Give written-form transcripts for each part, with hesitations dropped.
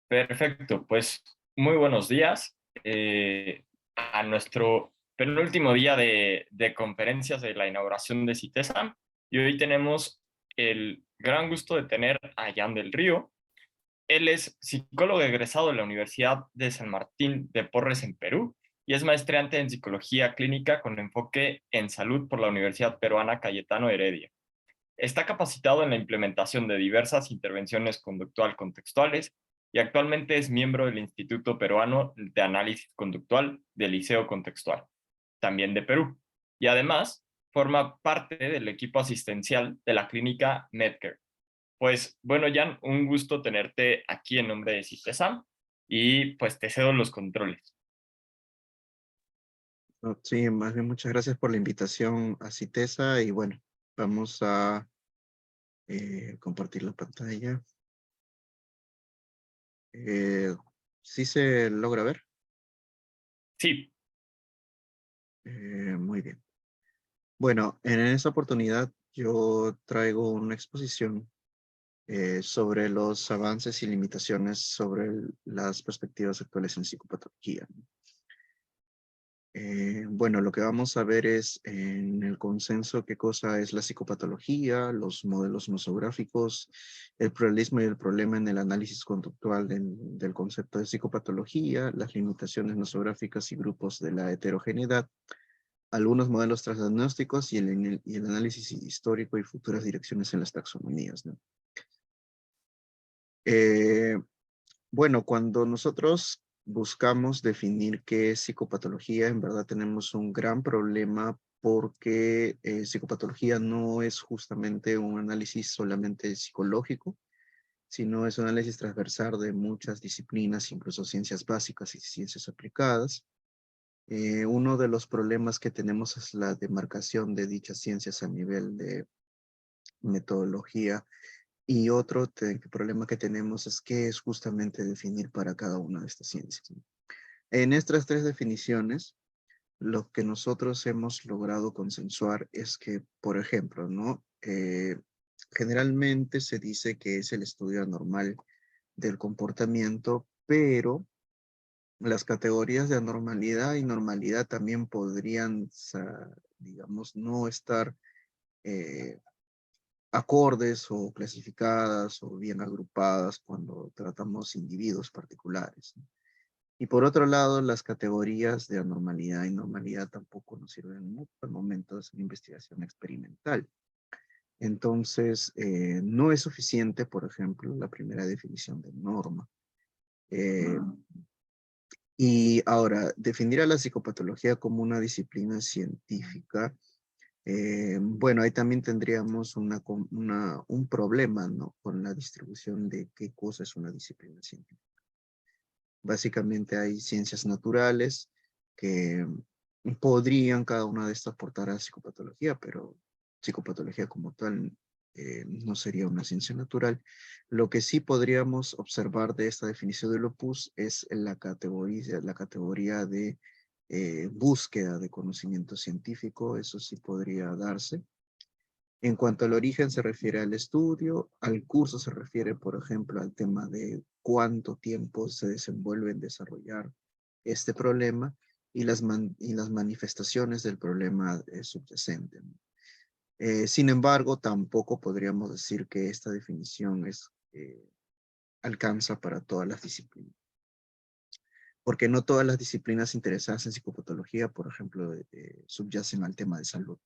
Perfecto, pues muy buenos días a nuestro penúltimo día de conferencias de la inauguración de CITESAM. Y hoy tenemos el gran gusto de tener a Jan del Río. Él es psicólogo egresado de la Universidad de San Martín de Porres en Perú y es maestrante en psicología clínica con enfoque en salud por la Universidad Peruana Cayetano Heredia. Está capacitado en la implementación de diversas intervenciones conductual contextuales y actualmente es miembro del Instituto Peruano de Análisis Conductual del Liceo Contextual, también de Perú. Y además forma parte del equipo asistencial de la clínica Medcare. Pues bueno, Jan, un gusto tenerte aquí en nombre de CITESAM y pues te cedo los controles. No, sí, más bien muchas gracias por la invitación a CITESA y bueno, vamos a compartir la pantalla. Eh, ¿Sí se logra ver? Sí, Muy bien. Bueno, en esta oportunidad yo traigo una exposición sobre los avances y limitaciones sobre las perspectivas actuales en psicopatología. Bueno, lo que vamos a ver es en el consenso qué cosa es la psicopatología, los modelos nosográficos, el pluralismo y el problema en el análisis conductual del concepto de psicopatología, las limitaciones nosográficas y grupos de la heterogeneidad, algunos modelos transdiagnósticos y el análisis histórico y futuras direcciones en las taxonomías, ¿no? Eh, Bueno, cuando nosotros buscamos definir qué es psicopatología, en verdad tenemos un gran problema porque psicopatología no es justamente un análisis solamente psicológico, sino es un análisis transversal de muchas disciplinas, incluso ciencias básicas y ciencias aplicadas. Uno de los problemas que tenemos es la demarcación de dichas ciencias a nivel de metodología y otro problema que tenemos es qué es justamente definir para cada una de estas ciencias, ¿no? En estas tres definiciones, lo que nosotros hemos logrado consensuar es que, por ejemplo, ¿no? Generalmente se dice que es el estudio anormal del comportamiento, pero las categorías de anormalidad y normalidad también podrían, digamos, no estar eh, acordes o clasificadas o bien agrupadas cuando tratamos individuos particulares, ¿no? Y por otro lado, las categorías de anormalidad y normalidad tampoco nos sirven mucho al momento de hacer investigación experimental. Entonces, no es suficiente, por ejemplo, la primera definición de norma. Eh, y ahora, definir a la psicopatología como una disciplina científica, bueno, ahí también tendríamos un problema, ¿no? Con la distribución de qué cosa es una disciplina científica. Básicamente hay ciencias naturales que podrían cada una de estas aportar a psicopatología, pero psicopatología como tal no sería una ciencia natural. Lo que sí podríamos observar de esta definición del opus es la categoría de búsqueda de conocimiento científico, eso sí podría darse. En cuanto al origen se refiere al estudio, al curso se refiere, por ejemplo, al tema de cuánto tiempo se desenvuelve en desarrollar este problema y las manifestaciones del problema subyacente, ¿no? Sin embargo, tampoco podríamos decir que esta definición alcanza para todas las disciplinas, porque no todas las disciplinas interesadas en psicopatología, por ejemplo, subyacen al tema de salud.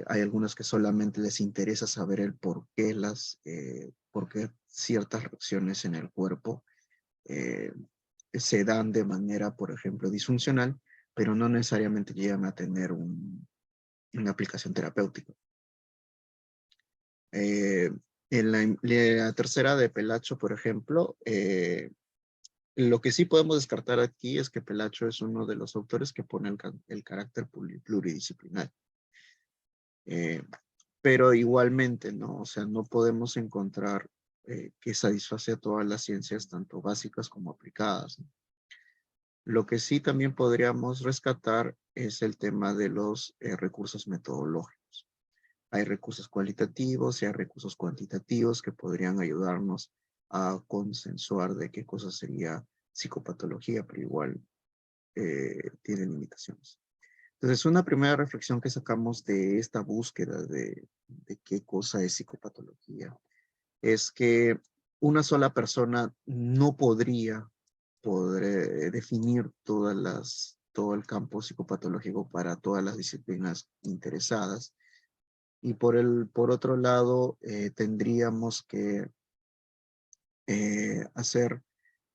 Hay algunos que solamente les interesa saber el por qué ciertas reacciones en el cuerpo eh, se dan de manera, por ejemplo, disfuncional, pero no necesariamente llegan a tener una aplicación terapéutica. Eh, en la tercera de Pelacho, por ejemplo, lo que sí podemos descartar aquí es que Pelacho es uno de los autores que pone el carácter pluridisciplinar. Eh, pero igualmente, ¿no? O sea, no podemos encontrar que satisface a todas las ciencias, tanto básicas como aplicadas, ¿no? Lo que sí también podríamos rescatar es el tema de los recursos metodológicos. Hay recursos cualitativos y hay recursos cuantitativos que podrían ayudarnos a consensuar de qué cosa sería psicopatología, pero igual tiene limitaciones. Entonces, una primera reflexión que sacamos de esta búsqueda de qué cosa es psicopatología es que una sola persona no podría poder definir todo el campo psicopatológico para todas las disciplinas interesadas. Y por otro lado, tendríamos que hacer,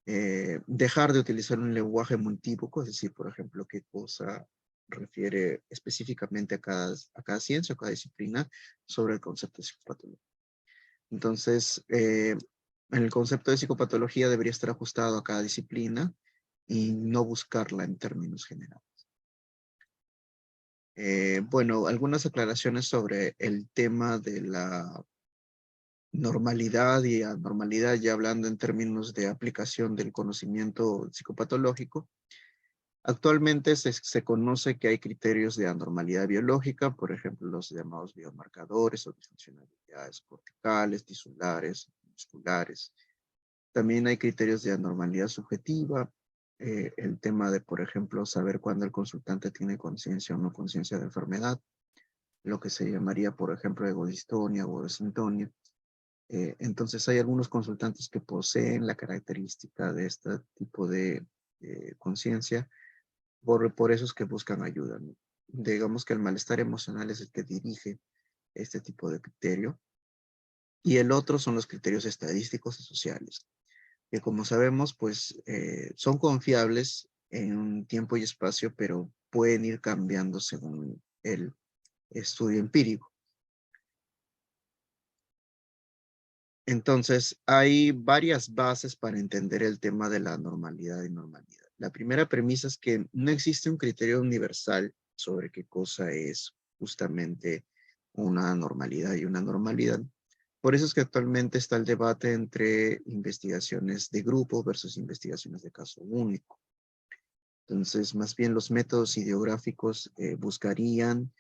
dejar de utilizar un lenguaje multívoco, es decir, por ejemplo, qué cosa refiere específicamente a cada ciencia, a cada disciplina, sobre el concepto de psicopatología. Entonces, el concepto de psicopatología debería estar ajustado a cada disciplina y no buscarla en términos generales. Bueno, algunas aclaraciones sobre el tema de la normalidad y anormalidad, ya hablando en términos de aplicación del conocimiento psicopatológico. Actualmente se conoce que hay criterios de anormalidad biológica, por ejemplo, los llamados biomarcadores o disfuncionalidades corticales, tisulares, musculares. También hay criterios de anormalidad subjetiva, el tema de, por ejemplo, saber cuándo el consultante tiene conciencia o no conciencia de enfermedad, lo que se llamaría, por ejemplo, egodistonia o egosintonia. Entonces hay algunos consultantes que poseen la característica de este tipo de conciencia, por eso es que buscan ayuda, ¿no? Digamos que el malestar emocional es el que dirige este tipo de criterio, y el otro son los criterios estadísticos y sociales, que como sabemos, pues son confiables en un tiempo y espacio, pero pueden ir cambiando según el estudio empírico. Entonces, hay varias bases para entender el tema de la normalidad y normalidad. La primera premisa es que no existe un criterio universal sobre qué cosa es justamente una normalidad y una normalidad. Por eso es que actualmente está el debate entre investigaciones de grupo versus investigaciones de caso único. Entonces, más bien los métodos ideográficos buscarían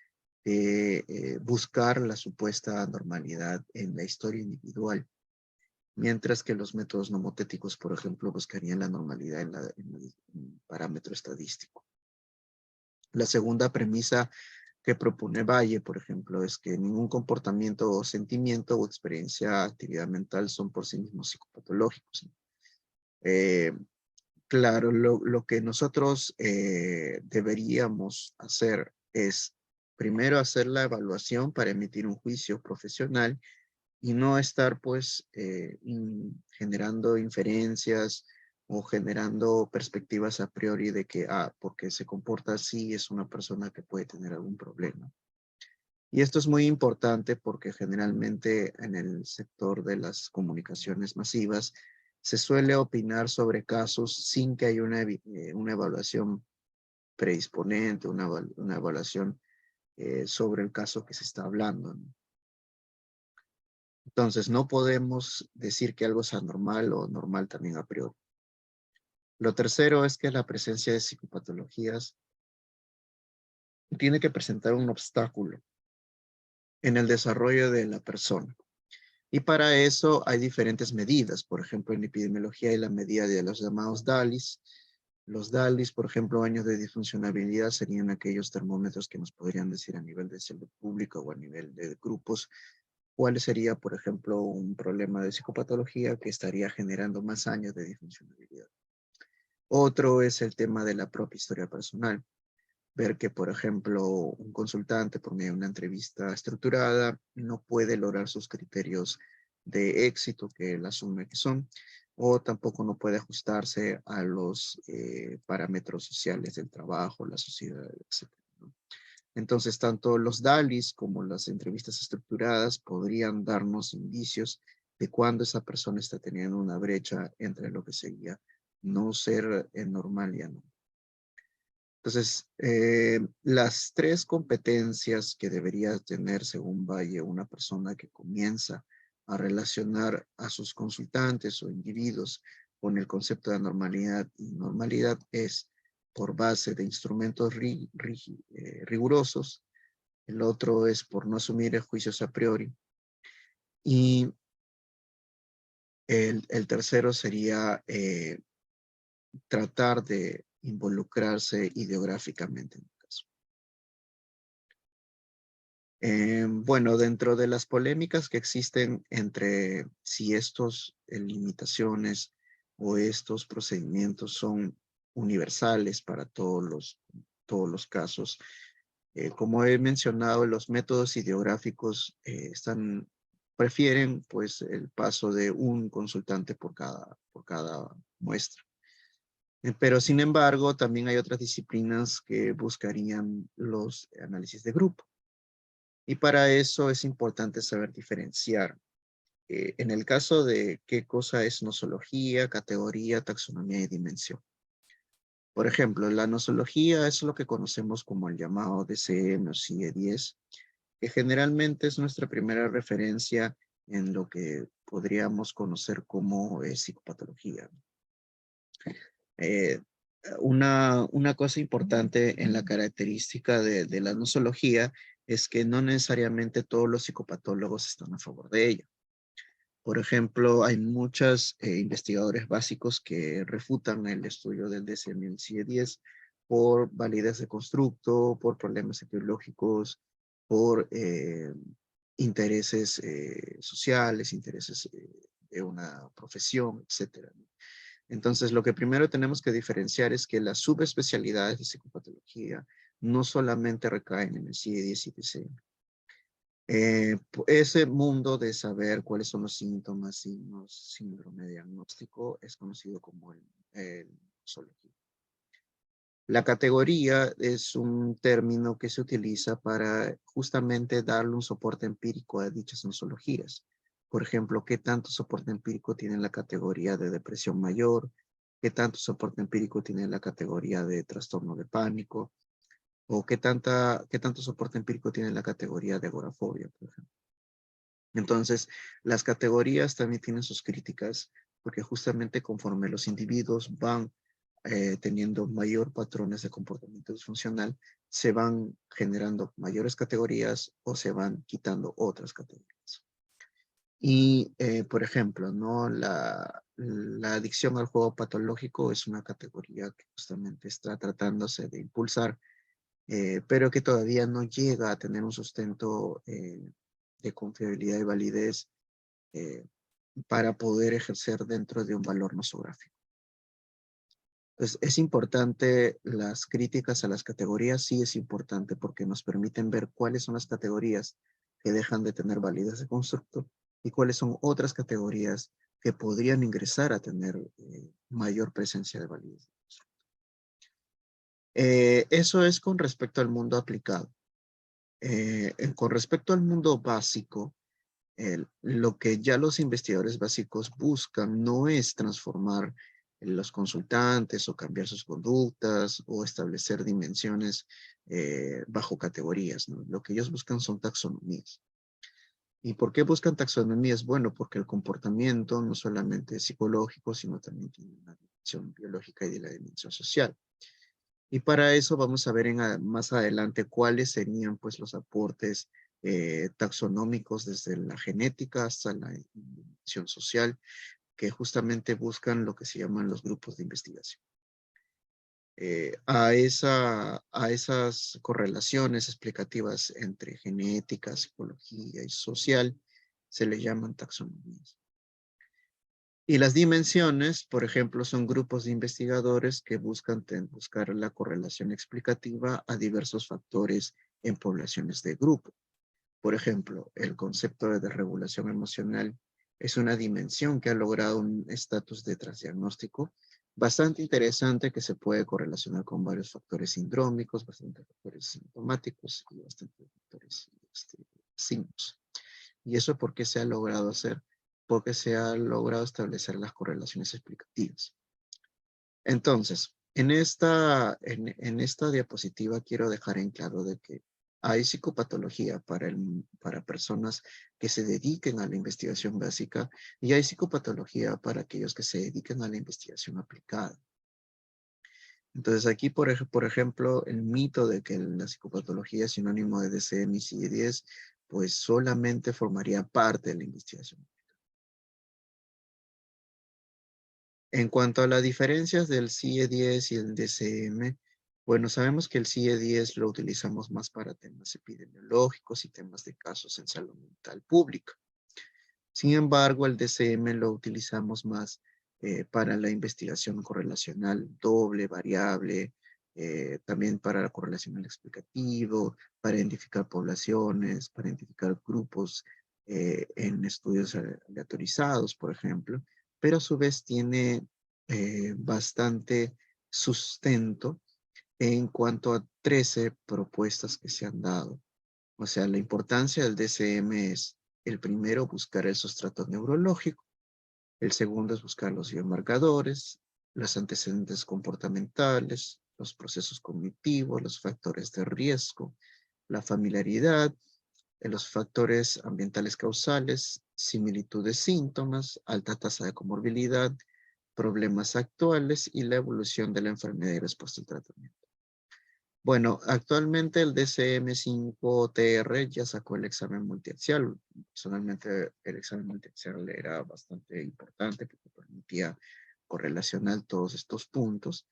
buscar la supuesta normalidad en la historia individual, mientras que los métodos nomotéticos, por ejemplo, buscarían la normalidad en el parámetro estadístico. La segunda premisa que propone Valle, por ejemplo, es que ningún comportamiento o sentimiento o experiencia, actividad mental son por sí mismos psicopatológicos. Eh, claro, lo que nosotros deberíamos hacer es primero hacer la evaluación para emitir un juicio profesional y no estar pues generando inferencias o generando perspectivas a priori de que, porque se comporta así es una persona que puede tener algún problema. Y esto es muy importante porque generalmente en el sector de las comunicaciones masivas se suele opinar sobre casos sin que haya una evaluación predisponente, una evaluación sobre el caso que se está hablando, ¿no? Entonces, no podemos decir que algo es anormal o normal también a priori. Lo tercero es que la presencia de psicopatologías tiene que presentar un obstáculo en el desarrollo de la persona. Y para eso hay diferentes medidas. Por ejemplo, en epidemiología hay la medida de los llamados DALIs. Los DALIs, por ejemplo, años de disfuncionabilidad serían aquellos termómetros que nos podrían decir a nivel de salud pública o a nivel de grupos cuál sería, por ejemplo, un problema de psicopatología que estaría generando más años de disfuncionalidad. Otro es el tema de la propia historia personal. Ver que, por ejemplo, un consultante por medio de una entrevista estructurada no puede lograr sus criterios de éxito que él asume que son, o tampoco no puede ajustarse a los parámetros sociales del trabajo, la sociedad, etc., ¿no? Entonces, tanto los DALIs como las entrevistas estructuradas podrían darnos indicios de cuándo esa persona está teniendo una brecha entre lo que sería no ser normal y anormal. Entonces, las tres competencias que debería tener, según Valle, una persona que comienza a relacionar a sus consultantes o individuos con el concepto de normalidad y normalidad es por base de instrumentos rigurosos. El otro es por no asumir juicios a priori. Y El tercero sería tratar de involucrarse ideográficamente en el caso. Bueno, dentro de las polémicas que existen entre si estos limitaciones o estos procedimientos son universales para todos los casos, como he mencionado, los métodos ideográficos prefieren pues el paso de un consultante por cada muestra. Pero sin embargo, también hay otras disciplinas que buscarían los análisis de grupo. Y para eso es importante saber diferenciar. En el caso de qué cosa es nosología, categoría, taxonomía y dimensión. Por ejemplo, la nosología es lo que conocemos como el llamado DCM o CIE-10, que generalmente es nuestra primera referencia en lo que podríamos conocer como psicopatología. Eh, una cosa importante en la característica de la nosología es que no necesariamente todos los psicopatólogos están a favor de ella. Por ejemplo, hay muchos investigadores básicos que refutan el estudio del DSM y el CIE-10 por validez de constructo, por problemas etiológicos, por intereses sociales, intereses de una profesión, etcétera. Entonces, lo que primero tenemos que diferenciar es que las subespecialidades de psicopatología no solamente recaen en el CIE-10 y TCM. Ese mundo de saber cuáles son los síntomas, signos, síndrome diagnóstico es conocido como el nosología. La categoría es un término que se utiliza para justamente darle un soporte empírico a dichas nosologías. Por ejemplo, ¿qué tanto soporte empírico tiene la categoría de depresión mayor? ¿Qué tanto soporte empírico tiene la categoría de trastorno de pánico? ¿O qué tanto soporte empírico tiene la categoría de agorafobia, por ejemplo? Entonces, las categorías también tienen sus críticas, porque justamente conforme los individuos van teniendo mayor patrones de comportamiento disfuncional, se van generando mayores categorías o se van quitando otras categorías. Y, por ejemplo, ¿no? La adicción al juego patológico es una categoría que justamente está tratándose de impulsar, pero que todavía no llega a tener un sustento de confiabilidad y validez para poder ejercer dentro de un valor nosográfico. Entonces, es importante las críticas a las categorías, sí es importante porque nos permiten ver cuáles son las categorías que dejan de tener validez de constructo y cuáles son otras categorías que podrían ingresar a tener mayor presencia de validez. Eso es con respecto al mundo aplicado. Con respecto al mundo básico, lo que ya los investigadores básicos buscan no es transformar los consultantes o cambiar sus conductas o establecer dimensiones bajo categorías, ¿no? Lo que ellos buscan son taxonomías. ¿Y por qué buscan taxonomías? Bueno, porque el comportamiento no solamente es psicológico, sino también tiene una dimensión biológica y de la dimensión social. Y para eso vamos a ver más adelante cuáles serían pues los aportes taxonómicos desde la genética hasta la dimensión social que justamente buscan lo que se llaman los grupos de investigación. A esas correlaciones explicativas entre genética, psicología y social se le llaman taxonomías. Y las dimensiones, por ejemplo, son grupos de investigadores que buscan buscar la correlación explicativa a diversos factores en poblaciones de grupo. Por ejemplo, el concepto de desregulación emocional es una dimensión que ha logrado un estatus de transdiagnóstico bastante interesante que se puede correlacionar con varios factores sindrómicos, bastantes factores sintomáticos y bastantes factores signos. ¿Y eso por qué se ha logrado hacer? Porque se ha logrado establecer las correlaciones explicativas. Entonces, en esta diapositiva quiero dejar en claro de que hay psicopatología para personas que se dediquen a la investigación básica y hay psicopatología para aquellos que se dediquen a la investigación aplicada. Entonces aquí, por ejemplo, el mito de que la psicopatología es sinónimo de DCM y CIE-10, pues solamente formaría parte de la investigación. En cuanto a las diferencias del CIE-10 y el DCM, bueno, sabemos que el CIE-10 lo utilizamos más para temas epidemiológicos y temas de casos en salud mental pública. Sin embargo, el DCM lo utilizamos más para la investigación correlacional doble, variable, también para la correlacional explicativo, para identificar poblaciones, para identificar grupos en estudios aleatorizados, por ejemplo, pero a su vez tiene bastante sustento en cuanto a 13 propuestas que se han dado. O sea, la importancia del DCM es, el primero, buscar el sustrato neurológico. El segundo es buscar los biomarcadores, los antecedentes comportamentales, los procesos cognitivos, los factores de riesgo, la familiaridad, los factores ambientales causales, similitud de síntomas, alta tasa de comorbilidad, problemas actuales y la evolución de la enfermedad y respuesta al tratamiento. Bueno, actualmente el DCM5-TR ya sacó el examen multiaxial. Personalmente, el examen multiaxial era bastante importante porque permitía correlacionar todos estos puntos.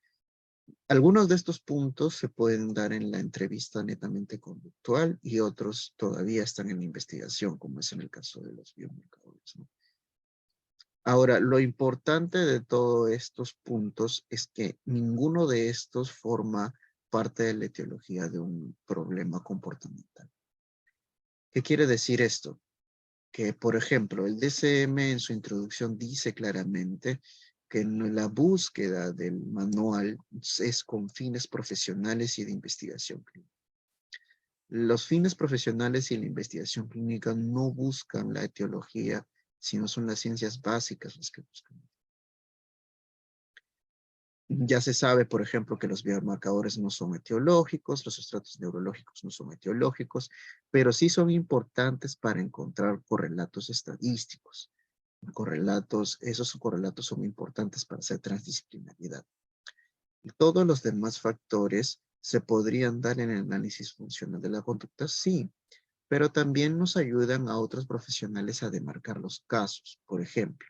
Algunos de estos puntos se pueden dar en la entrevista netamente conductual y otros todavía están en investigación, como es en el caso de los biomarcadores, ¿no? Ahora, lo importante de todos estos puntos es que ninguno de estos forma parte de la etiología de un problema comportamental. ¿Qué quiere decir esto? Que, por ejemplo, el DCM en su introducción dice claramente que la búsqueda del manual es con fines profesionales y de investigación clínica. Los fines profesionales y la investigación clínica no buscan la etiología, sino son las ciencias básicas las que buscan. Ya se sabe, por ejemplo, que los biomarcadores no son etiológicos, los sustratos neurológicos no son etiológicos, pero sí son importantes para encontrar correlatos estadísticos. Esos correlatos son importantes para hacer transdisciplinaridad. Y todos los demás factores se podrían dar en el análisis funcional de la conducta, sí, pero también nos ayudan a otros profesionales a demarcar los casos. Por ejemplo,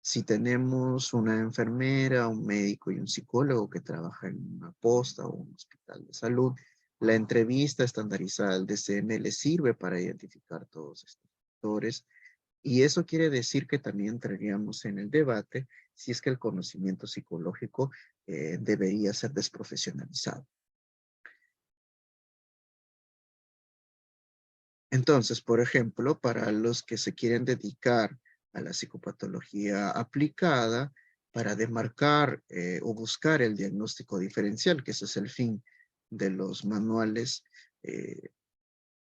si tenemos una enfermera, un médico y un psicólogo que trabajan en una posta o un hospital de salud, la entrevista estandarizada del DCM les sirve para identificar todos estos factores. Y eso quiere decir que también entraríamos en el debate si es que el conocimiento psicológico debería ser desprofesionalizado. Entonces, por ejemplo, para los que se quieren dedicar a la psicopatología aplicada, para demarcar o buscar el diagnóstico diferencial, que ese es el fin de los manuales, eh,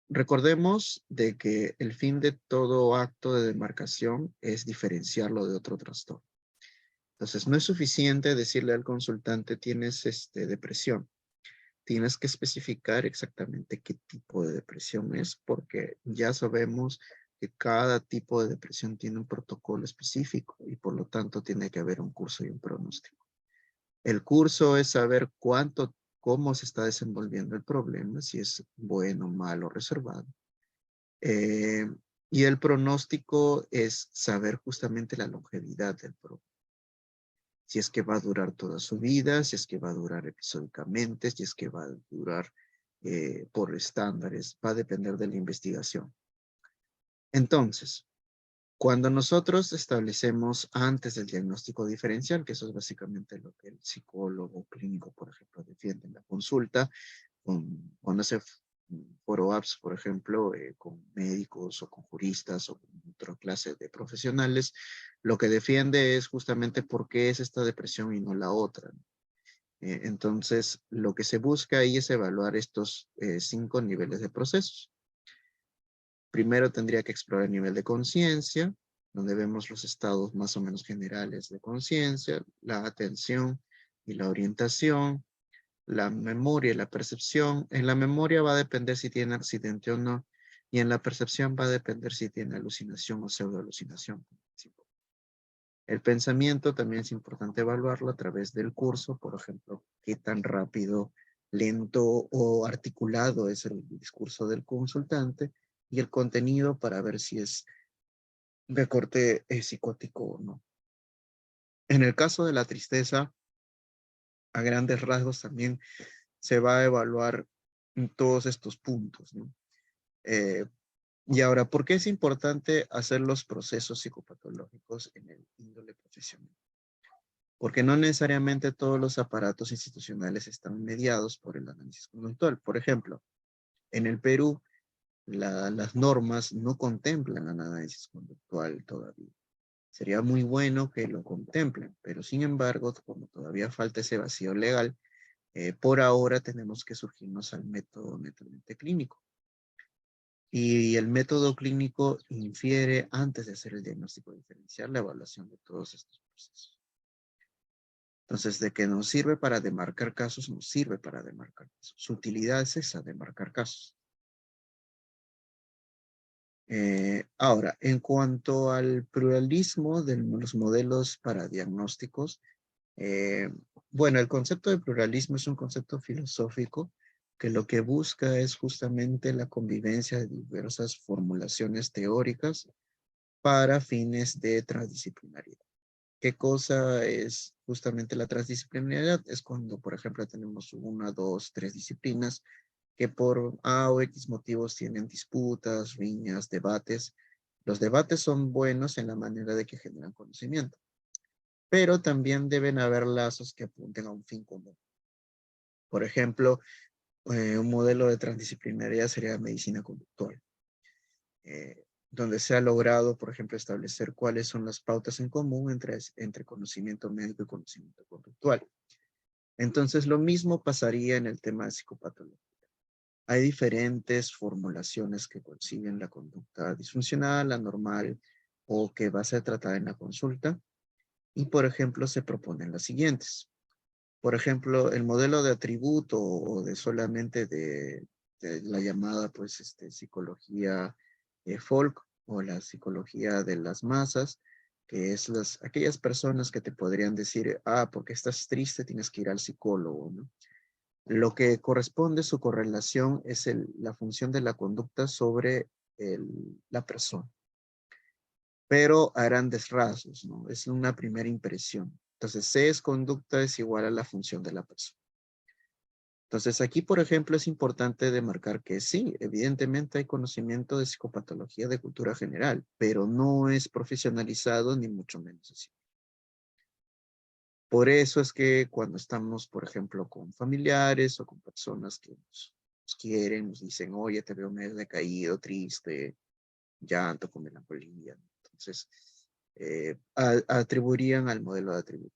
recordemos de que el fin de todo acto de demarcación es diferenciarlo de otro trastorno. Entonces, no es suficiente decirle al consultante, tienes depresión. Tienes que especificar exactamente qué tipo de depresión es, porque ya sabemos que cada tipo de depresión tiene un protocolo específico y por lo tanto tiene que haber un curso y un pronóstico. El curso es saber cómo se está desenvolviendo el problema, si es bueno, malo, reservado. Eh, y el pronóstico es saber justamente la longevidad del problema. Si es que va a durar toda su vida, si es que va a durar episódicamente, si es que va a durar por estándares, va a depender de la investigación. Entonces, cuando nosotros establecemos antes del diagnóstico diferencial, que eso es básicamente lo que el psicólogo clínico, por ejemplo, defiende en la consulta, cuando hace follow-ups, por ejemplo, con médicos o con juristas o con otra clase de profesionales, lo que defiende es justamente por qué es esta depresión y no la otra. Entonces, lo que se busca ahí es evaluar estos 5 niveles de procesos. Primero tendría que explorar el nivel de conciencia, donde vemos los estados más o menos generales de conciencia, la atención y la orientación, la memoria y la percepción. En la memoria va a depender si tiene accidente o no, y en la percepción va a depender si tiene alucinación o pseudoalucinación. El pensamiento también es importante evaluarlo a través del curso, por ejemplo, qué tan rápido, lento o articulado es el discurso del consultante, y el contenido para ver si es de corte psicótico o no. En el caso de la tristeza, a grandes rasgos también se va a evaluar todos estos puntos, ¿no? Eh, y ahora, ¿por qué es importante hacer los procesos psicopatológicos en el índole profesional? Porque no necesariamente todos los aparatos institucionales están mediados por el análisis conductual. Por ejemplo, en el Perú, las normas no contemplan el análisis conductual todavía. Sería muy bueno que lo contemplen, pero sin embargo, como todavía falta ese vacío legal, por ahora tenemos que surgirnos al método netamente clínico. Y el método clínico infiere, antes de hacer el diagnóstico diferencial, la evaluación de todos estos procesos. Entonces, de que nos sirve para demarcar casos, nos sirve para demarcar casos. Su utilidad es esa, demarcar casos. Ahora, en cuanto al pluralismo de los modelos para diagnósticos, eh, bueno, el concepto de pluralismo es un concepto filosófico que lo que busca es justamente la convivencia de diversas formulaciones teóricas para fines de transdisciplinaridad. ¿Qué cosa es justamente la transdisciplinaridad? Es cuando, por ejemplo, tenemos una, dos, tres disciplinas que por A o X motivos tienen disputas, riñas, debates. Los debates son buenos en la manera de que generan conocimiento, pero también deben haber lazos que apunten a un fin común. Por ejemplo, un modelo de transdisciplinaridad sería medicina conductual, donde se ha logrado, por ejemplo, establecer cuáles son las pautas en común entre conocimiento médico y conocimiento conductual. Entonces, lo mismo pasaría en el tema de psicopatología. Hay diferentes formulaciones que conciben la conducta disfuncional, anormal o que va a ser tratada en la consulta. Y, por ejemplo, se proponen las siguientes. Por ejemplo, el modelo de atributo o de solamente de la llamada pues, psicología folk o la psicología de las masas, que es aquellas personas que te podrían decir, ah, porque estás triste tienes que ir al psicólogo, ¿no? Lo que corresponde, su correlación, es la función de la conducta sobre la persona, pero a grandes rasgos, ¿no? Es una primera impresión. Entonces, C es conducta es igual a la función de la persona. Entonces, aquí, por ejemplo, es importante demarcar que sí, evidentemente hay conocimiento de psicopatología de cultura general, pero no es profesionalizado ni mucho menos así. Por eso es que cuando estamos, por ejemplo, con familiares o con personas que nos quieren, nos dicen, oye, te veo medio decaído, triste, llanto, con melancolía. Entonces, atribuirían al modelo de atributo.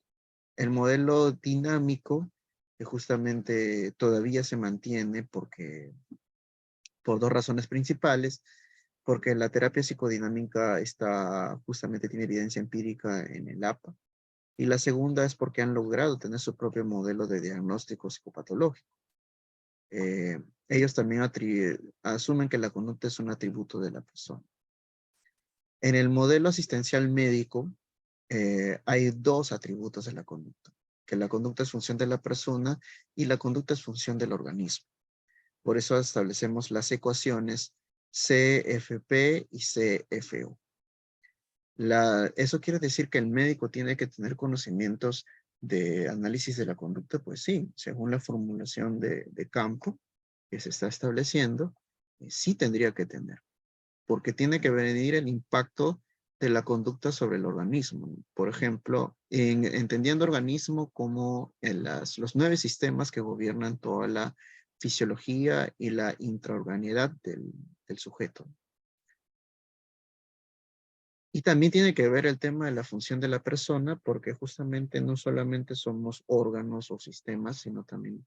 El modelo dinámico, que justamente todavía se mantiene por dos razones principales, porque la terapia psicodinámica justamente tiene evidencia empírica en el APA, y la segunda es porque han logrado tener su propio modelo de diagnóstico psicopatológico. Ellos también asumen que la conducta es un atributo de la persona. En el modelo asistencial médico hay dos atributos de la conducta, que la conducta es función de la persona y la conducta es función del organismo. Por eso establecemos las ecuaciones CFP y CFO. Eso quiere decir que el médico tiene que tener conocimientos de análisis de la conducta, pues sí, según la formulación de campo que se está estableciendo, sí tendría que tener, porque tiene que venir el impacto de la conducta sobre el organismo. Por ejemplo, entendiendo organismo como los 9 sistemas que gobiernan toda la fisiología y la intraorganidad del sujeto. Y también tiene que ver el tema de la función de la persona, porque justamente no solamente somos órganos o sistemas, sino también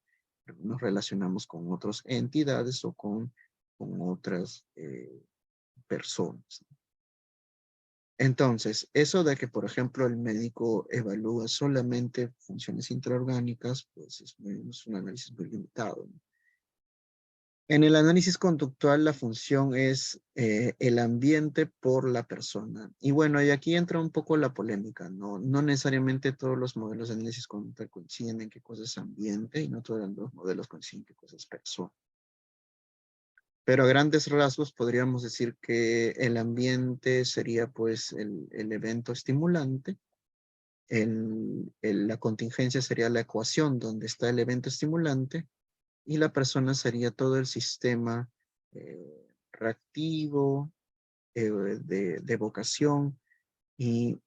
nos relacionamos con otras entidades o con otras personas. Entonces, eso de que, por ejemplo, el médico evalúa solamente funciones intraorgánicas, pues es un análisis muy limitado, ¿no? En el análisis conductual, la función es el ambiente por la persona. Y bueno, y aquí entra un poco la polémica, ¿no? No necesariamente todos los modelos de análisis conductual coinciden en qué cosa es ambiente y no todos los modelos coinciden en qué cosa es persona. Pero a grandes rasgos podríamos decir que el ambiente sería pues el evento estimulante la contingencia sería la ecuación donde está el evento estimulante y la persona sería todo el sistema reactivo, de evocación y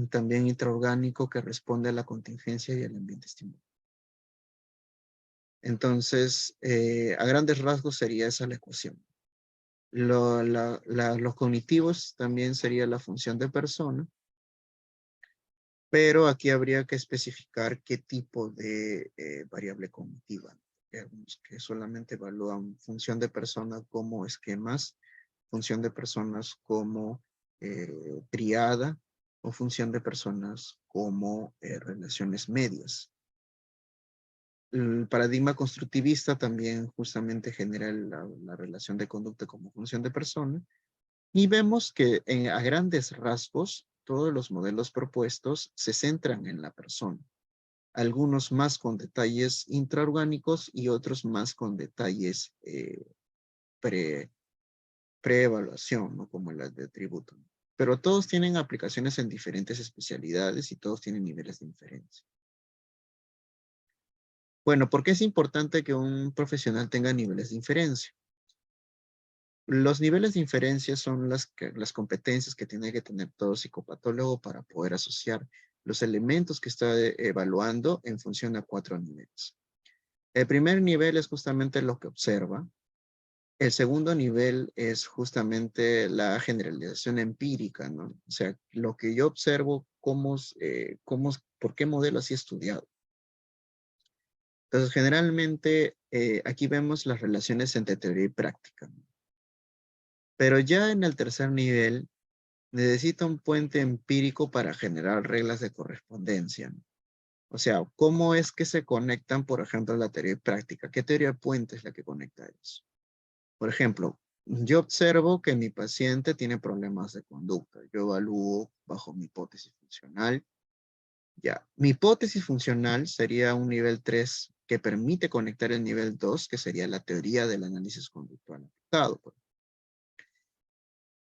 también intraorgánico que responde a la contingencia y al ambiente estimulante. Entonces, a grandes rasgos sería esa la ecuación. Los cognitivos también sería la función de persona, pero aquí habría que especificar qué tipo de variable cognitiva. Hay algunos que solamente evalúan función de persona como esquemas, función de personas como triada o función de personas como relaciones medias. El paradigma constructivista también justamente genera la relación de conducta como función de persona. Y vemos que a grandes rasgos, todos los modelos propuestos se centran en la persona. Algunos más con detalles intraorgánicos y otros más con detalles preevaluación, ¿no? Como las de tributo. Pero todos tienen aplicaciones en diferentes especialidades y todos tienen niveles de inferencia. Bueno, ¿por qué es importante que un profesional tenga niveles de inferencia? Los niveles de inferencia son las competencias que tiene que tener todo psicopatólogo para poder asociar los elementos que está evaluando en función a 4 niveles. El primer nivel es justamente lo que observa. El segundo nivel es justamente la generalización empírica, ¿no? O sea, lo que yo observo, por qué modelo así estudiado. Entonces, generalmente, aquí vemos las relaciones entre teoría y práctica, ¿no? Pero ya en el tercer nivel, necesita un puente empírico para generar reglas de correspondencia, ¿no? O sea, ¿cómo es que se conectan, por ejemplo, la teoría y práctica? ¿Qué teoría de puente es la que conecta eso? Por ejemplo, yo observo que mi paciente tiene problemas de conducta. Yo evalúo bajo mi hipótesis funcional. Ya, mi hipótesis funcional sería un nivel 3 que permite conectar el nivel 2, que sería la teoría del análisis conductual aplicado.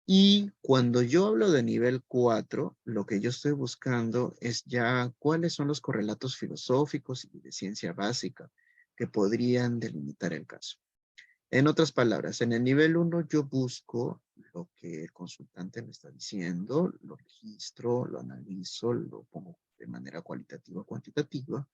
Y cuando yo hablo de nivel 4, lo que yo estoy buscando es ya cuáles son los correlatos filosóficos y de ciencia básica que podrían delimitar el caso. En otras palabras, en el nivel 1 yo busco lo que el consultante me está diciendo, lo registro, lo analizo, lo pongo de manera cualitativa o cuantitativa.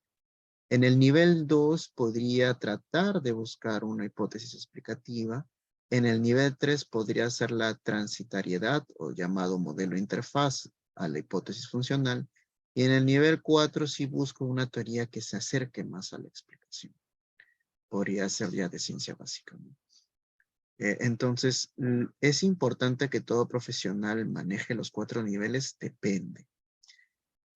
En el nivel 2 podría tratar de buscar una hipótesis explicativa. En el nivel 3 podría ser la transitariedad o llamado modelo interfaz a la hipótesis funcional. Y en el nivel 4 sí busco una teoría que se acerque más a la explicación. Podría ser ya de ciencia básica, ¿no? Entonces, es importante que todo profesional maneje los 4 niveles, depende.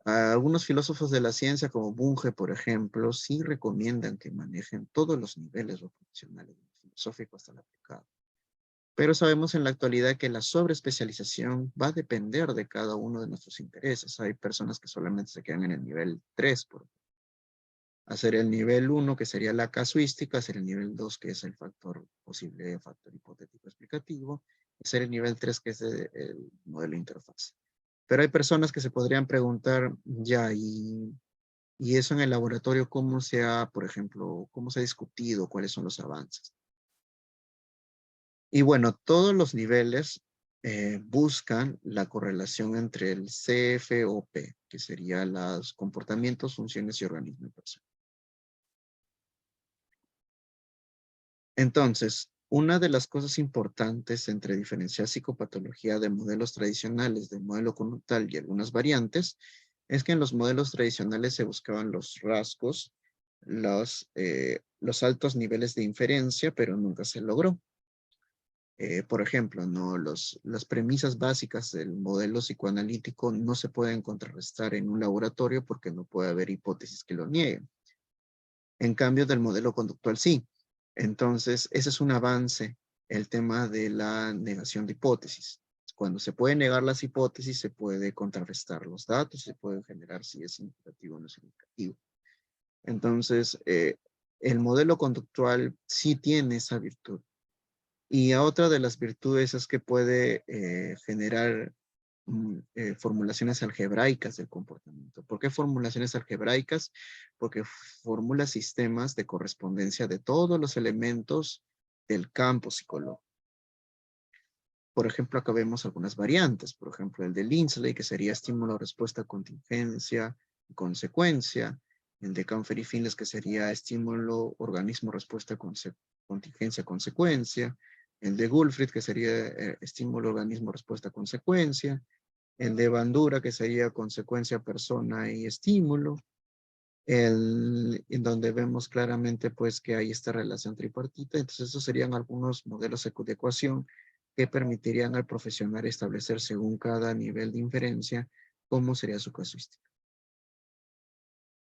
Algunos filósofos de la ciencia, como Bunge, por ejemplo, sí recomiendan que manejen todos los niveles, los profesionales, del filosófico hasta el aplicado. Pero sabemos en la actualidad que la sobreespecialización va a depender de cada uno de nuestros intereses. Hay personas que solamente se quedan en el nivel 3 por hacer el nivel 1, que sería la casuística, hacer el nivel 2, que es el factor posible, factor hipotético explicativo, y hacer el nivel 3, que es el modelo interfaz. Pero hay personas que se podrían preguntar, ya, y eso en el laboratorio, ¿cómo se ha, por ejemplo, cómo se ha discutido? ¿Cuáles son los avances? Y bueno, todos los niveles buscan la correlación entre el CFOP, que sería los comportamientos, funciones y organismo de persona. Entonces, una de las cosas importantes entre diferenciar psicopatología de modelos tradicionales, del modelo conductual y algunas variantes, es que en los modelos tradicionales se buscaban los rasgos, los altos niveles de inferencia, pero nunca se logró. Por ejemplo, ¿no? Las premisas básicas del modelo psicoanalítico no se pueden contrarrestar en un laboratorio porque no puede haber hipótesis que lo nieguen. En cambio, del modelo conductual sí. Entonces, ese es un avance, el tema de la negación de hipótesis. Cuando se pueden negar las hipótesis, se puede contrarrestar los datos, se puede generar si es significativo o no significativo. Entonces, el modelo conductual sí tiene esa virtud. Y a otra de las virtudes es que puede generar formulaciones algebraicas del comportamiento. ¿Por qué formulaciones algebraicas? Porque formula sistemas de correspondencia de todos los elementos del campo psicológico. Por ejemplo, acá vemos algunas variantes. Por ejemplo, el de Linsley, que sería estímulo, respuesta, contingencia y consecuencia. El de Camfer y Finles, que sería estímulo, organismo, respuesta, contingencia, consecuencia. El de Gulfried, que sería estímulo, organismo, respuesta, consecuencia. El de Bandura, que sería consecuencia, persona y estímulo. En donde vemos claramente pues que hay esta relación tripartita. Entonces esos serían algunos modelos de ecuación que permitirían al profesional establecer según cada nivel de inferencia cómo sería su casuística.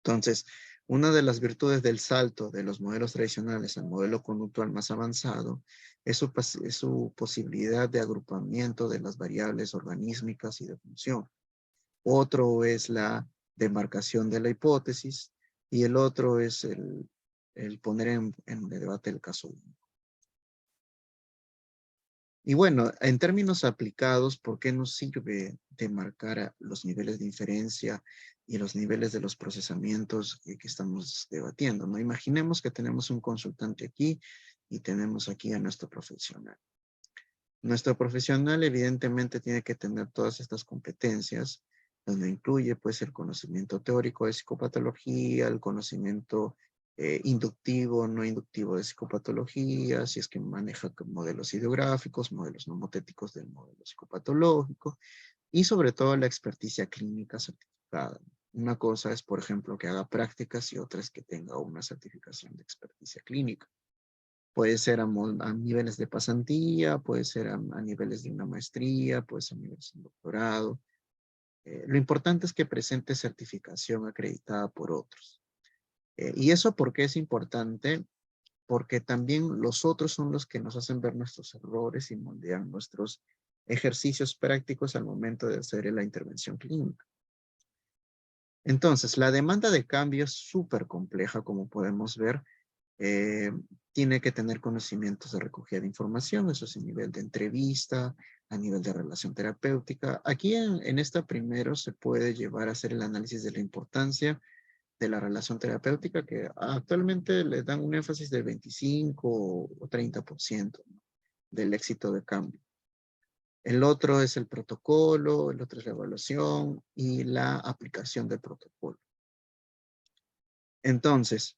Entonces, una de las virtudes del salto de los modelos tradicionales al modelo conductual más avanzado es su posibilidad de agrupamiento de las variables organísmicas y de función. Otro es la demarcación de la hipótesis y el otro es el poner en debate el caso único. Y bueno, en términos aplicados, ¿por qué nos sirve demarcar los niveles de inferencia y los niveles de los procesamientos que estamos debatiendo? ¿No? Imaginemos que tenemos un consultante aquí y tenemos aquí a nuestro profesional. Nuestro profesional evidentemente tiene que tener todas estas competencias, donde incluye pues el conocimiento teórico de psicopatología, el conocimiento inductivo, no inductivo de psicopatología, si es que maneja modelos ideográficos, modelos nomotéticos del modelo psicopatológico, y sobre todo la experticia clínica certificada. Una cosa es, por ejemplo, que haga prácticas y otra es que tenga una certificación de experticia clínica. Puede ser a niveles de pasantía, puede ser a niveles de una maestría, puede ser a niveles de un doctorado. Lo importante es que presente certificación acreditada por otros. ¿Y eso por qué es importante? Porque también los otros son los que nos hacen ver nuestros errores y moldean nuestros ejercicios prácticos al momento de hacer la intervención clínica. Entonces, la demanda de cambio es súper compleja, como podemos ver. Tiene que tener conocimientos de recogida de información, eso es a nivel de entrevista, a nivel de relación terapéutica. Aquí en esta primero se puede llevar a hacer el análisis de la importancia de la relación terapéutica, que actualmente le dan un énfasis del 25 o 30% del éxito de cambio. El otro es el protocolo, el otro es la evaluación y la aplicación del protocolo. Entonces,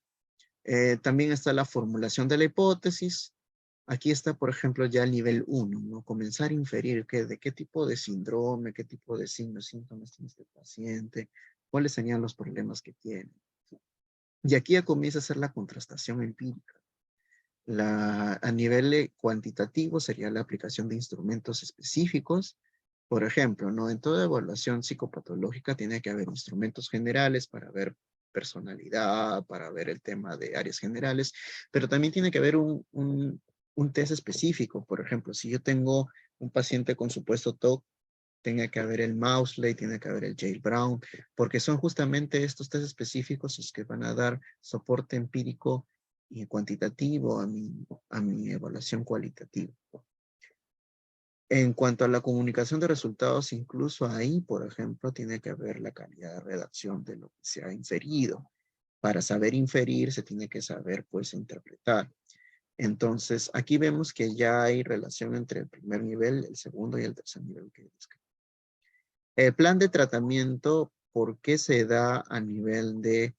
también está la formulación de la hipótesis. Aquí está, por ejemplo, ya el nivel 1, ¿no? Comenzar a inferir de qué tipo de síndrome, qué tipo de signos, síntomas tiene este paciente, cuáles serían los problemas que tiene. Y aquí ya comienza a hacer la contrastación empírica. A nivel cuantitativo sería la aplicación de instrumentos específicos. Por ejemplo, ¿no? En toda evaluación psicopatológica tiene que haber instrumentos generales para ver personalidad, para ver el tema de áreas generales, pero también tiene que haber un test específico. Por ejemplo, si yo tengo un paciente con supuesto TOC, tiene que haber el Mousley, tiene que haber el Yale Brown, porque son justamente estos test específicos los que van a dar soporte empírico y cuantitativo a mi evaluación cualitativa. En cuanto a la comunicación de resultados, incluso ahí, por ejemplo, tiene que haber la calidad de redacción de lo que se ha inferido. Para saber inferir, se tiene que saber, pues, interpretar. Entonces, aquí vemos que ya hay relación entre el primer nivel, el segundo y el tercer nivel que describo. El plan de tratamiento, ¿por qué se da a nivel de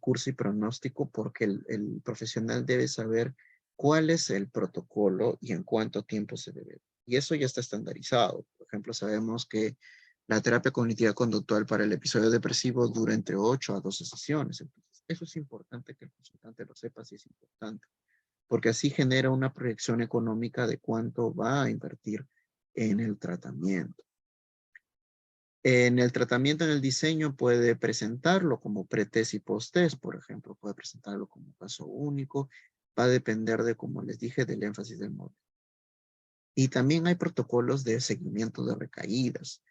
curso y pronóstico? Porque el profesional debe saber cuál es el protocolo y en cuánto tiempo se debe. Y eso ya está estandarizado. Por ejemplo, sabemos que la terapia cognitiva conductual para el episodio depresivo dura entre 8 a 12 sesiones. Entonces, eso es importante que el consultante lo sepa, si es importante, porque así genera una proyección económica de cuánto va a invertir en el tratamiento. En el tratamiento, en el diseño, puede presentarlo como pretest y post-test, por ejemplo, puede presentarlo como caso único, va a depender de, como les dije, del énfasis del modelo. Y también hay protocolos de seguimiento de recaídas.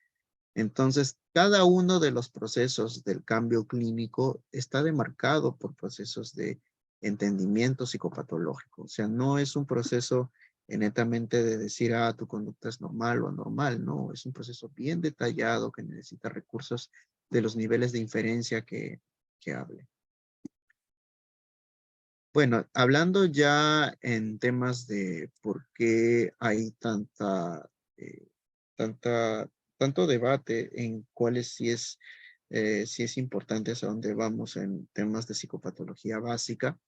Entonces, cada uno de los procesos del cambio clínico está demarcado por procesos de entendimiento psicopatológico. O sea, no es un proceso netamente de decir, ah, tu conducta es normal o anormal, no, es un proceso bien detallado que necesita recursos de los niveles de inferencia que hable. Bueno, hablando ya en temas de por qué hay eh, tanta, tanto debate en cuáles sí es importante hacia dónde vamos en temas de psicopatología básica.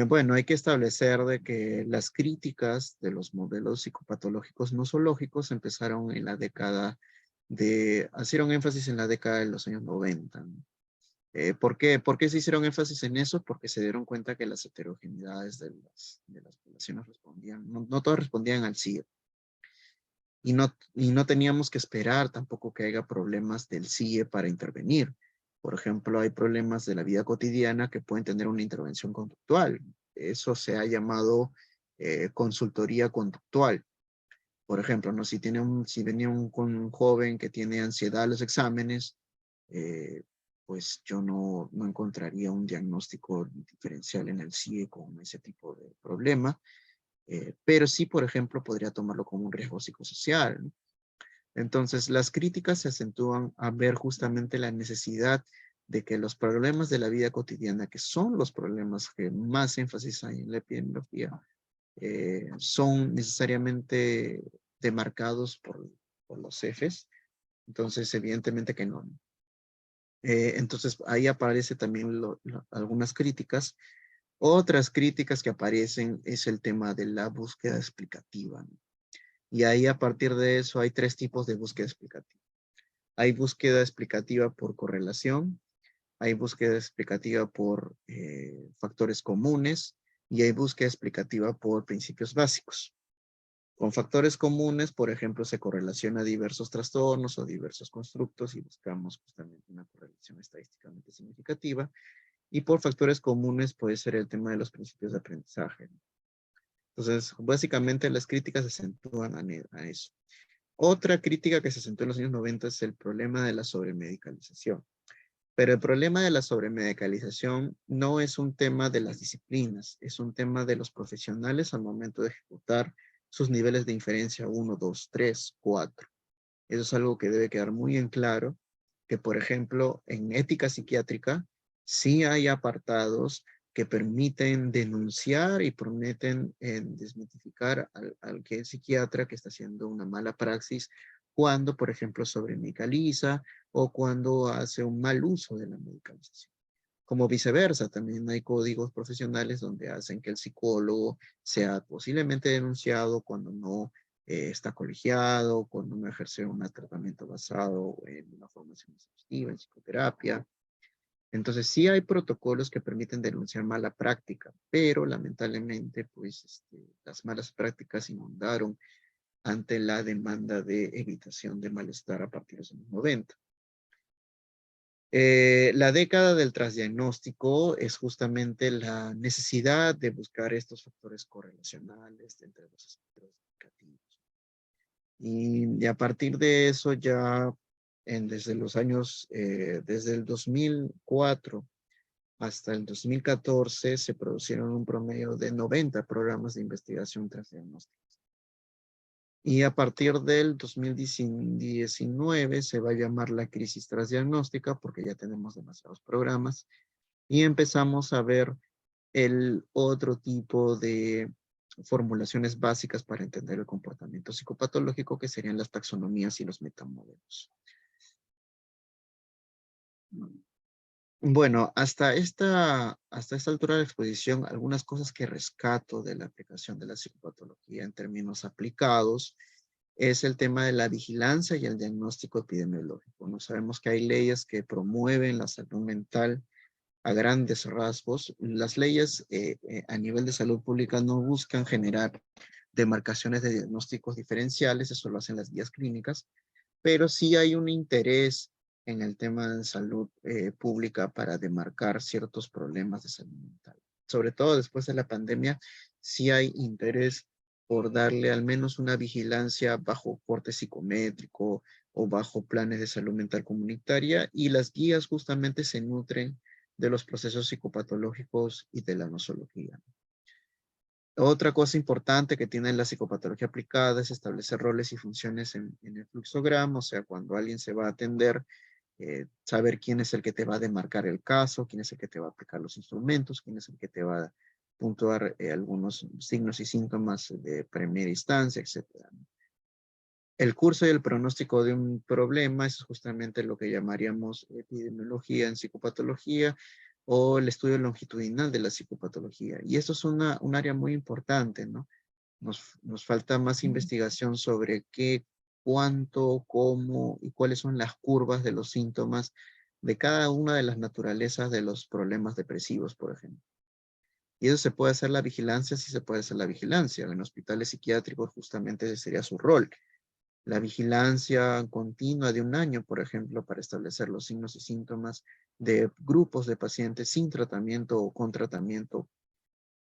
Bueno, hay que establecer de que las críticas de los modelos psicopatológicos nosológicos empezaron en la década hicieron énfasis en la década de los años 90, ¿no? ¿Por qué? ¿Por qué se hicieron énfasis en eso? Porque se dieron cuenta que las heterogeneidades de las poblaciones respondían, no todas respondían al CIE. Y no teníamos que esperar tampoco que haya problemas del CIE para intervenir. Por ejemplo, hay problemas de la vida cotidiana que pueden tener una intervención conductual. Eso se ha llamado consultoría conductual. Por ejemplo, ¿no? Si venía un joven que tiene ansiedad a los exámenes, eh, pues yo no encontraría un diagnóstico diferencial en el CIE con ese tipo de problema, pero sí, por ejemplo, podría tomarlo como un riesgo psicosocial, ¿no? Entonces, las críticas se acentúan a ver justamente la necesidad de que los problemas de la vida cotidiana, que son los problemas que más énfasis hay en la epidemiología, son necesariamente demarcados por los jefes. Entonces, evidentemente que no. Entonces, ahí aparece también algunas críticas. Otras críticas que aparecen es el tema de la búsqueda explicativa, ¿no? Y ahí a partir de eso hay tres tipos de búsqueda explicativa. Hay búsqueda explicativa por correlación, hay búsqueda explicativa por factores comunes y hay búsqueda explicativa por principios básicos. Con factores comunes, por ejemplo, se correlaciona diversos trastornos o diversos constructos y buscamos justamente una correlación estadísticamente significativa. Y por factores comunes puede ser el tema de los principios de aprendizaje. Entonces, básicamente las críticas se acentúan a eso. Otra crítica que se acentuó en los años 90 es el problema de la sobremedicalización. Pero el problema de la sobremedicalización no es un tema de las disciplinas, es un tema de los profesionales al momento de ejecutar sus niveles de inferencia 1, 2, 3, 4. Eso es algo que debe quedar muy en claro, que por ejemplo en ética psiquiátrica sí hay apartados que permiten denunciar y permiten desmitificar al que es psiquiatra que está haciendo una mala praxis cuando, por ejemplo, sobremedicaliza o cuando hace un mal uso de la medicalización. Como viceversa, también hay códigos profesionales donde hacen que el psicólogo sea posiblemente denunciado cuando no está colegiado, cuando no ejerce un tratamiento basado en una formación exhaustiva, en psicoterapia. Entonces sí hay protocolos que permiten denunciar mala práctica, pero lamentablemente pues las malas prácticas inundaron ante la demanda de evitación de malestar a partir de los años 90. La década del transdiagnóstico es justamente la necesidad de buscar estos factores correlacionales entre los espectros indicativos. Y a partir de eso ya desde el 2004 hasta el 2014 se produjeron un promedio de 90 programas de investigación transdiagnóstica. Y a partir del 2019 se va a llamar la crisis transdiagnóstica porque ya tenemos demasiados programas y empezamos a ver el otro tipo de formulaciones básicas para entender el comportamiento psicopatológico que serían las taxonomías y los metamodelos. Bueno, hasta esta altura de la exposición, algunas cosas que rescato de la aplicación de la psicopatología en términos aplicados es el tema de la vigilancia y el diagnóstico epidemiológico. No sabemos que hay leyes que promueven la salud mental a grandes rasgos. Las leyes a nivel de salud pública no buscan generar demarcaciones de diagnósticos diferenciales, eso lo hacen las guías clínicas, pero sí hay un interés en el tema de salud pública para demarcar ciertos problemas de salud mental. Sobre todo después de la pandemia, sí hay interés por darle al menos una vigilancia bajo corte psicométrico o bajo planes de salud mental comunitaria, y las guías justamente se nutren de los procesos psicopatológicos y de la nosología. Otra cosa importante que tiene la psicopatología aplicada es establecer roles y funciones en el fluxograma, o sea, cuando alguien se va a atender, saber quién es el que te va a demarcar el caso, quién es el que te va a aplicar los instrumentos, quién es el que te va a puntuar algunos signos y síntomas de primera instancia, etcétera. El curso y el pronóstico de un problema es justamente lo que llamaríamos epidemiología en psicopatología o el estudio longitudinal de la psicopatología. Y esto es un área muy importante, ¿no? Nos falta más investigación sobre qué, cuánto, cómo y cuáles son las curvas de los síntomas de cada una de las naturalezas de los problemas depresivos, por ejemplo. Y eso se puede hacer la vigilancia, sí se puede hacer la vigilancia. En hospitales psiquiátricos justamente ese sería su rol. La vigilancia continua de un año, por ejemplo, para establecer los signos y síntomas de grupos de pacientes sin tratamiento o con tratamiento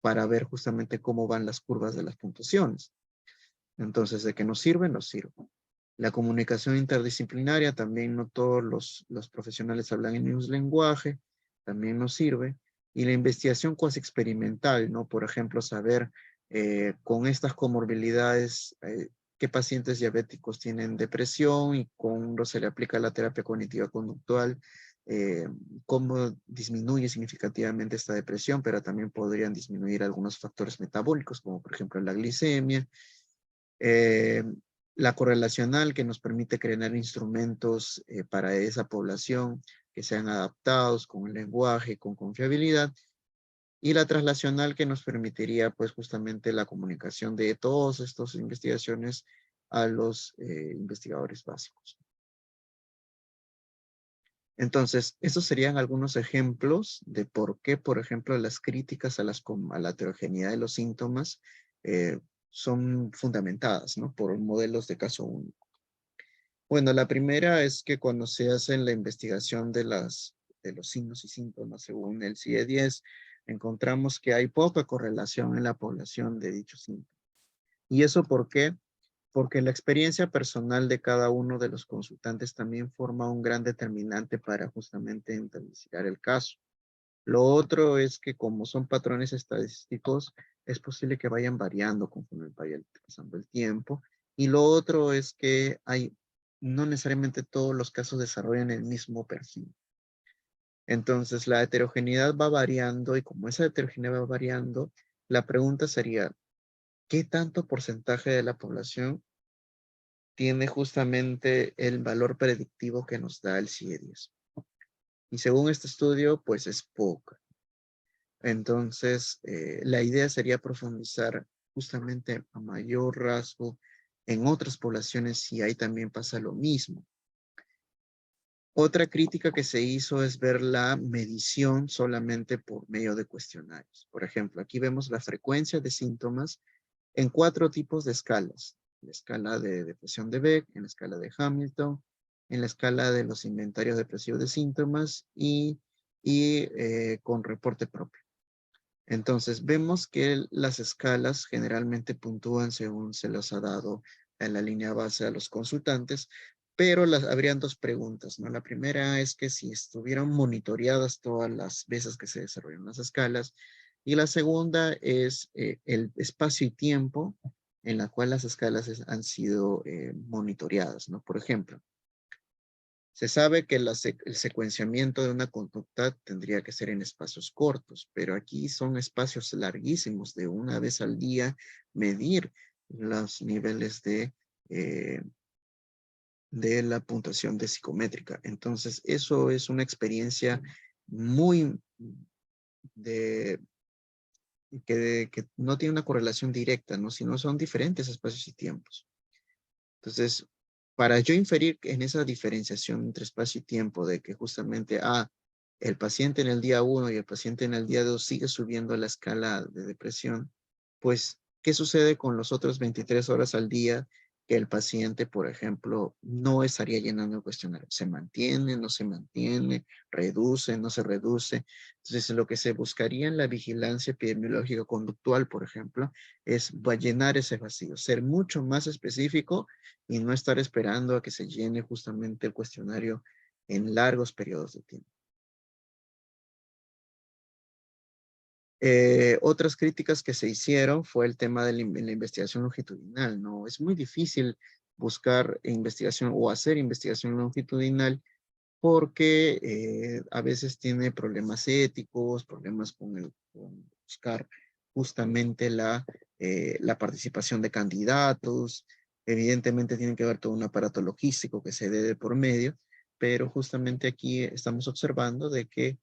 para ver justamente cómo van las curvas de las puntuaciones. Entonces, ¿de qué nos sirve? Nos sirve. La comunicación interdisciplinaria, también no todos los profesionales hablan en el mismo lenguaje, también nos sirve. Y la investigación cuasi experimental, ¿no? Por ejemplo, saber con estas comorbilidades qué pacientes diabéticos tienen depresión y cuando se le aplica la terapia cognitiva conductual, eh, cómo disminuye significativamente esta depresión, pero también podrían disminuir algunos factores metabólicos, como por ejemplo la glicemia, eh, la correlacional que nos permite crear instrumentos para esa población que sean adaptados con el lenguaje, con confiabilidad, y la traslacional que nos permitiría pues justamente la comunicación de todas estas investigaciones a los investigadores básicos. Entonces, estos serían algunos ejemplos de por qué, por ejemplo, las críticas a la heterogeneidad de los síntomas eh, son fundamentadas, ¿no? Por modelos de caso único. Bueno, la primera es que cuando se hace la investigación de los signos y síntomas según el CIE-10, encontramos que hay poca correlación en la población de dichos síntomas. ¿Y eso por qué? Porque la experiencia personal de cada uno de los consultantes también forma un gran determinante para justamente investigar el caso. Lo otro es que como son patrones estadísticos, es posible que vayan variando conforme vaya pasando el tiempo. Y lo otro es que no necesariamente todos los casos desarrollan el mismo perfil. Entonces la heterogeneidad va variando y como esa heterogeneidad va variando, la pregunta sería, ¿qué tanto porcentaje de la población tiene justamente el valor predictivo que nos da el CIE-10? Y según este estudio, pues es poca. Entonces, la idea sería profundizar justamente a mayor rasgo en otras poblaciones si ahí también pasa lo mismo. Otra crítica que se hizo es ver la medición solamente por medio de cuestionarios. Por ejemplo, aquí vemos la frecuencia de síntomas en 4 tipos de escalas. La escala de depresión de Beck, en la escala de Hamilton, en la escala de los inventarios depresivos de síntomas y con reporte propio. Entonces, vemos que las escalas generalmente puntúan según se los ha dado en la línea base a los consultantes, pero habrían 2 preguntas, ¿no? La primera es que si estuvieron monitoreadas todas las veces que se desarrollan las escalas, y la segunda es el espacio y tiempo en la cual las escalas han sido monitoreadas, ¿no? Por ejemplo, se sabe que el secuenciamiento de una conducta tendría que ser en espacios cortos, pero aquí son espacios larguísimos, de una vez al día, medir los niveles eh, de la puntuación de psicométrica. Entonces, eso es una experiencia muy de, que no tiene una correlación directa, ¿no? Sino son diferentes espacios y tiempos. Entonces, para yo inferir en esa diferenciación entre espacio y tiempo de que justamente, el paciente en el día 1 y el paciente en el día 2 sigue subiendo la escala de depresión, pues, ¿qué sucede con los otros 23 horas al día que el paciente, por ejemplo, no estaría llenando el cuestionario? ¿Se mantiene, no se mantiene, reduce, no se reduce? Entonces, lo que se buscaría en la vigilancia epidemiológica conductual, por ejemplo, es llenar ese vacío, ser mucho más específico y no estar esperando a que se llene justamente el cuestionario en largos periodos de tiempo. Otras críticas que se hicieron fue el tema de la investigación longitudinal, ¿no? Es muy difícil buscar investigación o hacer investigación longitudinal porque a veces tiene problemas éticos, problemas con buscar justamente la participación de candidatos. Evidentemente tiene que haber todo un aparato logístico que se dé de por medio, pero justamente aquí estamos observando de que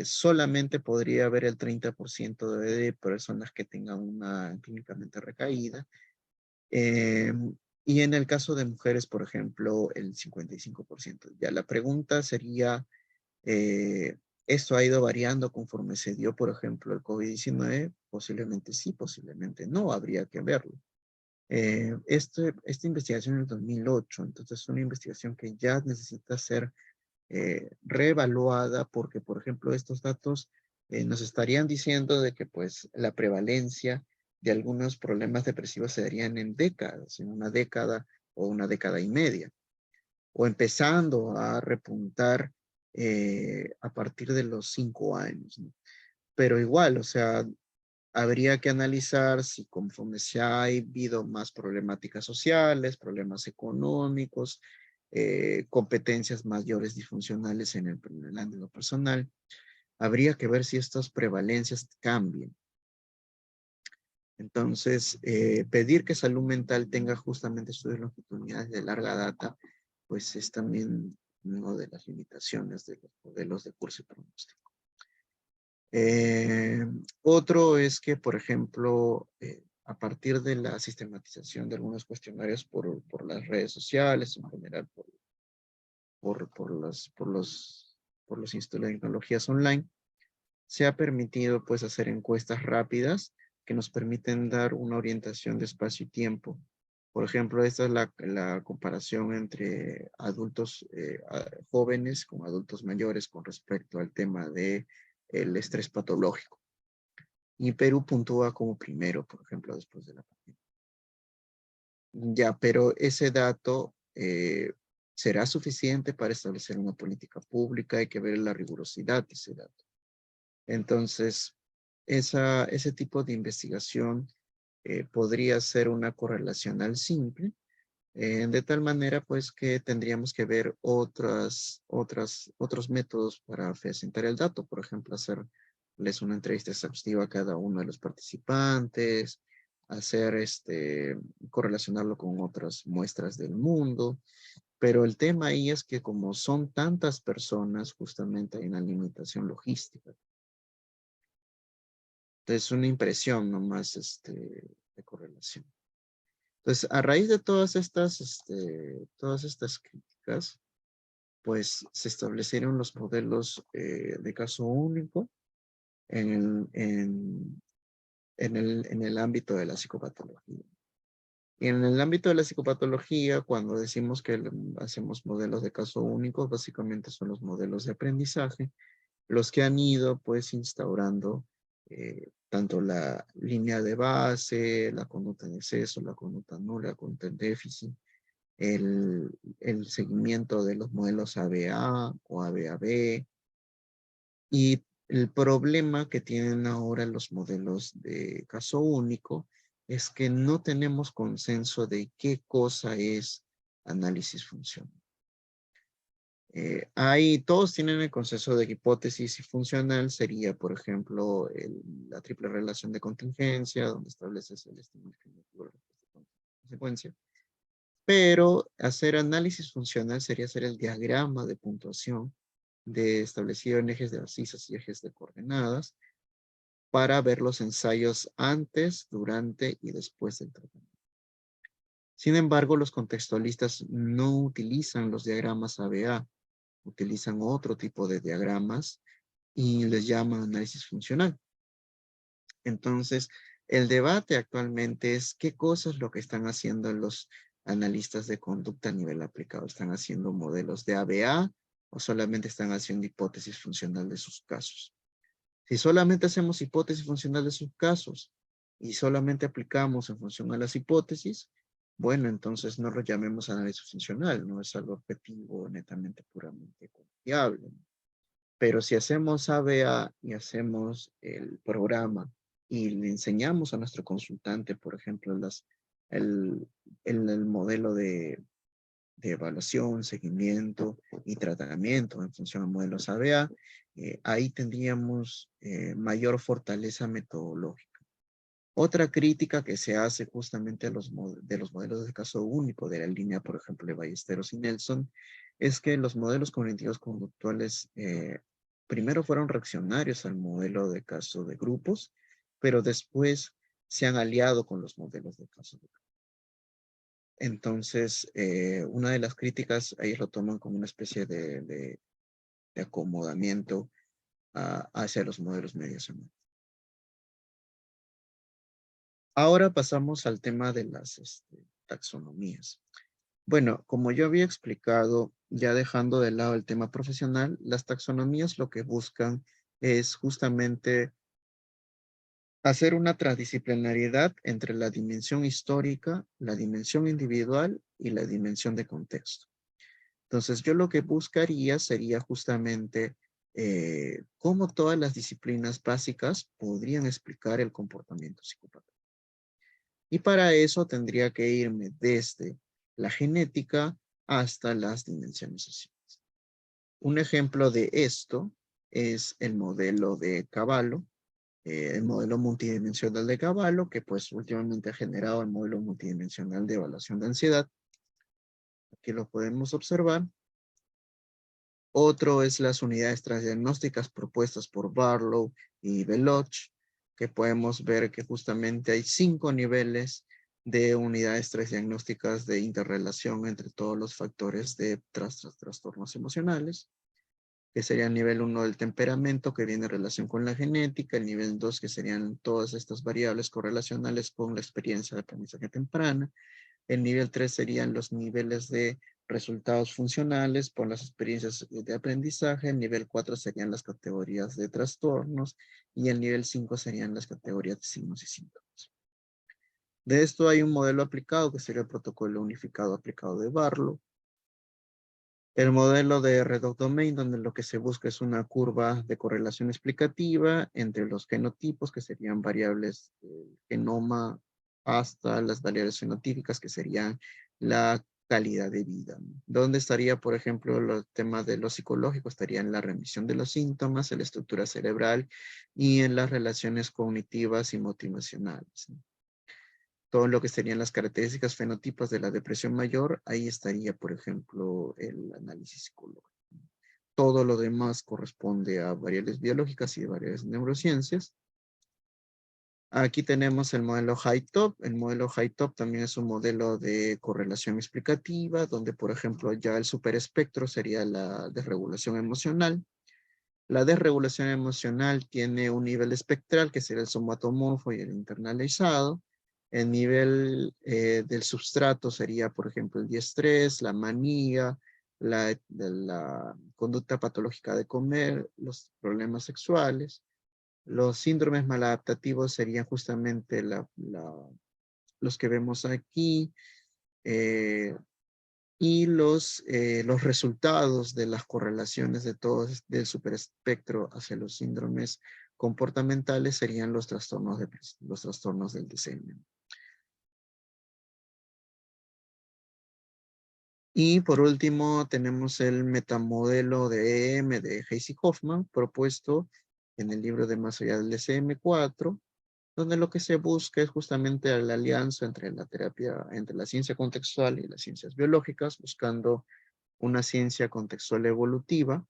solamente podría haber el 30% de personas que tengan una clínicamente recaída. Eh, y en el caso de mujeres, por ejemplo, el 55%. Ya la pregunta sería, ¿esto ha ido variando conforme se dio, por ejemplo, el COVID-19? Posiblemente sí, posiblemente no, habría que verlo. Esta investigación en el 2008, entonces es una investigación que ya necesita ser reevaluada porque, por ejemplo, estos datos nos estarían diciendo de que pues la prevalencia de algunos problemas depresivos se darían en décadas, en una década o una década y media, o empezando a repuntar a partir de los 5 años, ¿no? Pero igual, o sea, habría que analizar si conforme se ha habido más problemáticas sociales, problemas económicos, competencias mayores disfuncionales en el ámbito personal, habría que ver si estas prevalencias cambian. Entonces, pedir que salud mental tenga justamente estudios longitudinales de larga data, pues es también una de las limitaciones de los modelos de curso y pronóstico. Otro es que, por ejemplo, a partir de la sistematización de algunos cuestionarios por las redes sociales, en general por los institutos de tecnologías online, se ha permitido pues hacer encuestas rápidas que nos permiten dar una orientación de espacio y tiempo. Por ejemplo, esta es la comparación entre adultos jóvenes con adultos mayores con respecto al tema de el estrés patológico. Y Perú puntúa como primero, por ejemplo, después de la pandemia. Ya, pero ese dato será suficiente para establecer una política pública. Hay que ver la rigurosidad de ese dato. Entonces, ese tipo de investigación podría ser una correlacional simple, de tal manera pues que tendríamos que ver otros métodos para presentar el dato. Por ejemplo, hacerles una entrevista exhaustiva a cada uno de los participantes, correlacionarlo con otras muestras del mundo. Pero el tema ahí es que como son tantas personas, justamente hay una limitación logística. Entonces, una impresión nomás de correlación. Entonces, a raíz de todas estas críticas, pues se establecieron los modelos de caso único en el ámbito de la psicopatología. Y en el ámbito de la psicopatología, cuando decimos que hacemos modelos de caso único, básicamente son los modelos de aprendizaje, los que han ido pues instaurando tanto la línea de base, la conducta en exceso, la conducta nula, la conducta en déficit, el seguimiento de los modelos ABA o ABAB. Y el problema que tienen ahora los modelos de caso único es que no tenemos consenso de qué cosa es análisis funcional. Todos tienen el consenso de que hipótesis y funcional sería, por ejemplo, la triple relación de contingencia, donde estableces el estímulo cognitivo de consecuencia. Pero hacer análisis funcional sería hacer el diagrama de puntuación establecido en ejes de abscisas y ejes de coordenadas para ver los ensayos antes, durante y después del tratamiento. Sin embargo, los contextualistas no utilizan los diagramas ABA, utilizan otro tipo de diagramas y les llaman análisis funcional. Entonces, el debate actualmente es qué cosas lo que están haciendo los analistas de conducta a nivel aplicado. ¿Están haciendo modelos de ABA o solamente están haciendo hipótesis funcional de sus casos? Si solamente hacemos hipótesis funcional de sus casos y solamente aplicamos en función a las hipótesis, bueno, entonces no lo llamemos análisis funcional, no es algo objetivo, netamente, puramente confiable. Pero si hacemos ABA y hacemos el programa y le enseñamos a nuestro consultante, por ejemplo, el, el modelo de evaluación, seguimiento y tratamiento en función a modelos ABA, ahí tendríamos mayor fortaleza metodológica. Otra crítica que se hace justamente a de los modelos de caso único de la línea, por ejemplo, de Ballesteros y Nelson, es que los modelos cognitivos conductuales primero fueron reaccionarios al modelo de caso de grupos, pero después se han aliado con los modelos de caso de grupos. Entonces, una de las críticas, ellos lo toman como una especie de acomodamiento hacia los modelos mediacionales. Ahora pasamos al tema de las taxonomías. Bueno, como yo había explicado, ya dejando de lado el tema profesional, las taxonomías lo que buscan es justamente hacer una transdisciplinariedad entre la dimensión histórica, la dimensión individual y la dimensión de contexto. Entonces, yo lo que buscaría sería justamente cómo todas las disciplinas básicas podrían explicar el comportamiento psicopático. Y para eso tendría que irme desde la genética hasta las dimensiones sociales. Un ejemplo de esto es el modelo de Cavallo, el modelo multidimensional de Cavallo, que pues últimamente ha generado el modelo multidimensional de evaluación de ansiedad. Aquí lo podemos observar. Otro es las unidades transdiagnósticas propuestas por Barlow y Veloch, que podemos ver que justamente hay 5 niveles de unidades transdiagnósticas de interrelación entre todos los factores de trastornos emocionales, que sería el nivel 1 del temperamento, que viene en relación con la genética, el nivel 2, que serían todas estas variables correlacionales con la experiencia de aprendizaje temprana, el nivel 3 serían los niveles de resultados funcionales por las experiencias de aprendizaje. El nivel 4 serían las categorías de trastornos. Y el nivel 5 serían las categorías de signos y síntomas. De esto hay un modelo aplicado que sería el protocolo unificado aplicado de Barlow. El modelo de Redox Domain, donde lo que se busca es una curva de correlación explicativa entre los genotipos, que serían variables del genoma, hasta las variables fenotípicas, que serían la calidad de vida. ¿Dónde estaría, por ejemplo, el tema de lo psicológico? Estaría en la remisión de los síntomas, en la estructura cerebral y en las relaciones cognitivas y motivacionales. Todo lo que serían las características fenotipos de la depresión mayor, ahí estaría, por ejemplo, el análisis psicológico. Todo lo demás corresponde a variables biológicas y variables neurociencias. Aquí tenemos el modelo High-Top. El modelo High-Top también es un modelo de correlación explicativa, donde, por ejemplo, ya el superespectro sería la desregulación emocional. La desregulación emocional tiene un nivel espectral, que sería el somatomorfo y el internalizado. El nivel del substrato sería, por ejemplo, el diestrés, la manía, la conducta patológica de comer, los problemas sexuales. Los síndromes maladaptativos serían justamente los que vemos aquí. Y los resultados de las correlaciones de todo del superespectro hacia los síndromes comportamentales serían los trastornos del diseño. Y por último tenemos el metamodelo de EM de Hayes y Hoffman, propuesto en el libro de Más allá del DSM-4, donde lo que se busca es justamente la alianza entre la terapia, entre la ciencia contextual y las ciencias biológicas, buscando una ciencia contextual evolutiva,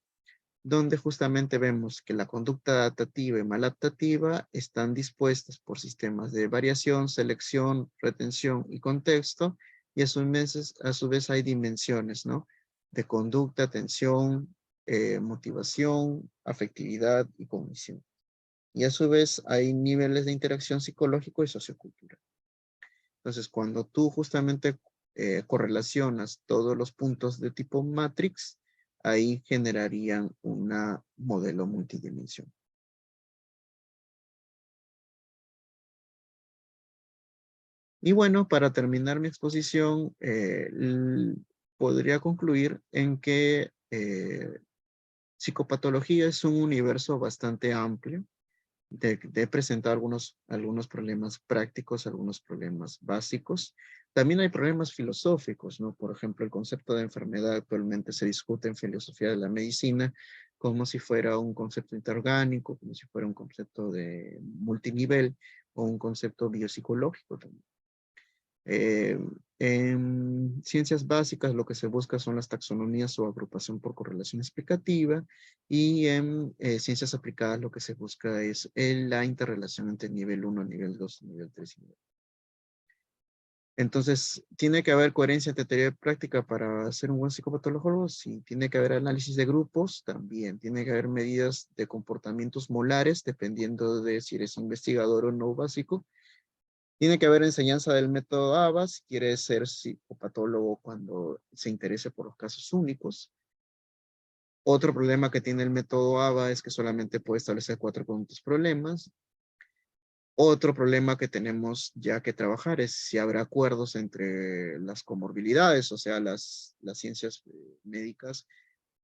donde justamente vemos que la conducta adaptativa y maladaptativa están dispuestas por sistemas de variación, selección, retención y contexto, y a su vez hay dimensiones, ¿no? De conducta, atención, motivación, afectividad y cognición. Y a su vez hay niveles de interacción psicológico y sociocultural. Entonces, cuando tú justamente correlacionas todos los puntos de tipo matrix, ahí generarían un modelo multidimensional. Y bueno, para terminar mi exposición, podría concluir en que Psicopatología es un universo bastante amplio de presentar algunos problemas prácticos, algunos problemas básicos. También hay problemas filosóficos, ¿no? Por ejemplo, el concepto de enfermedad actualmente se discute en filosofía de la medicina como si fuera un concepto interorgánico, como si fuera un concepto de multinivel o un concepto biopsicológico también. En ciencias básicas lo que se busca son las taxonomías o agrupación por correlación explicativa y en ciencias aplicadas lo que se busca es la interrelación entre nivel 1, nivel 2, nivel 3 y nivel. Entonces, ¿tiene que haber coherencia entre teoría y práctica para ser un buen psicopatólogo? Sí. ¿Tiene que haber análisis de grupos? También. ¿Tiene que haber medidas de comportamientos molares dependiendo de si eres investigador o no básico? Tiene que haber enseñanza del método ABA si quiere ser psicopatólogo cuando se interese por los casos únicos. Otro problema que tiene el método ABA es que solamente puede establecer 4 puntos problemas. Otro problema que tenemos ya que trabajar es si habrá acuerdos entre las comorbilidades, o sea, las ciencias médicas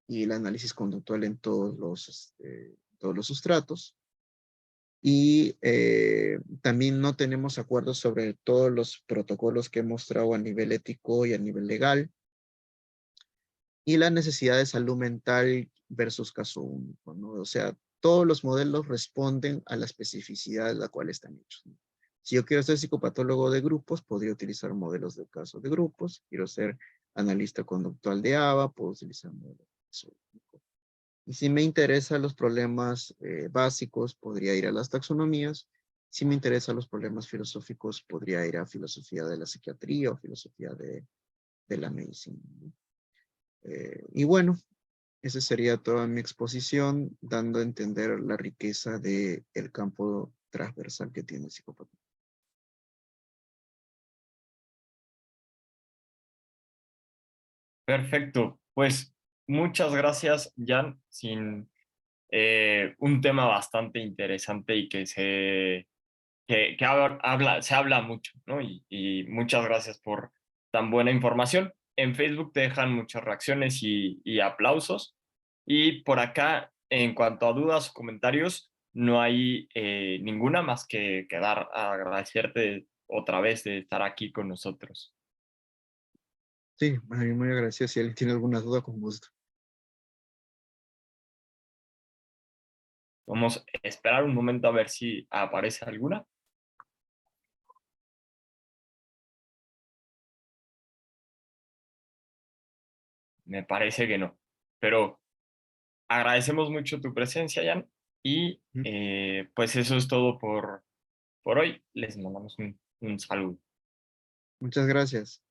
y el análisis conductual en todos los sustratos. Y también no tenemos acuerdos sobre todos los protocolos que he mostrado a nivel ético y a nivel legal. Y la necesidad de salud mental versus caso único, ¿no? O sea, todos los modelos responden a la especificidad de la cual están hechos, ¿no? Si yo quiero ser psicopatólogo de grupos, podría utilizar modelos de casos de grupos. Quiero ser analista conductual de ABA, puedo utilizar modelos de caso único. Y si me interesan los problemas básicos, podría ir a las taxonomías. Si me interesan los problemas filosóficos, podría ir a filosofía de la psiquiatría o filosofía de la medicina, ¿no? Y bueno, esa sería toda mi exposición, dando a entender la riqueza del campo transversal que tiene el psicopatía. Perfecto. Pues muchas gracias, Jan. Sin un tema bastante interesante y se habla mucho, ¿no? Y muchas gracias por tan buena información. En Facebook te dejan muchas reacciones y aplausos. Y por acá, en cuanto a dudas o comentarios, no hay ninguna más que dar a agradecerte otra vez de estar aquí con nosotros. Sí, a mí muy agradecido. Si alguien tiene alguna duda, con gusto. Vamos a esperar un momento a ver si aparece alguna. Me parece que no. Pero agradecemos mucho tu presencia, Jan. Y ¿Mm? pues eso es todo por hoy. Les mandamos un saludo. Muchas gracias.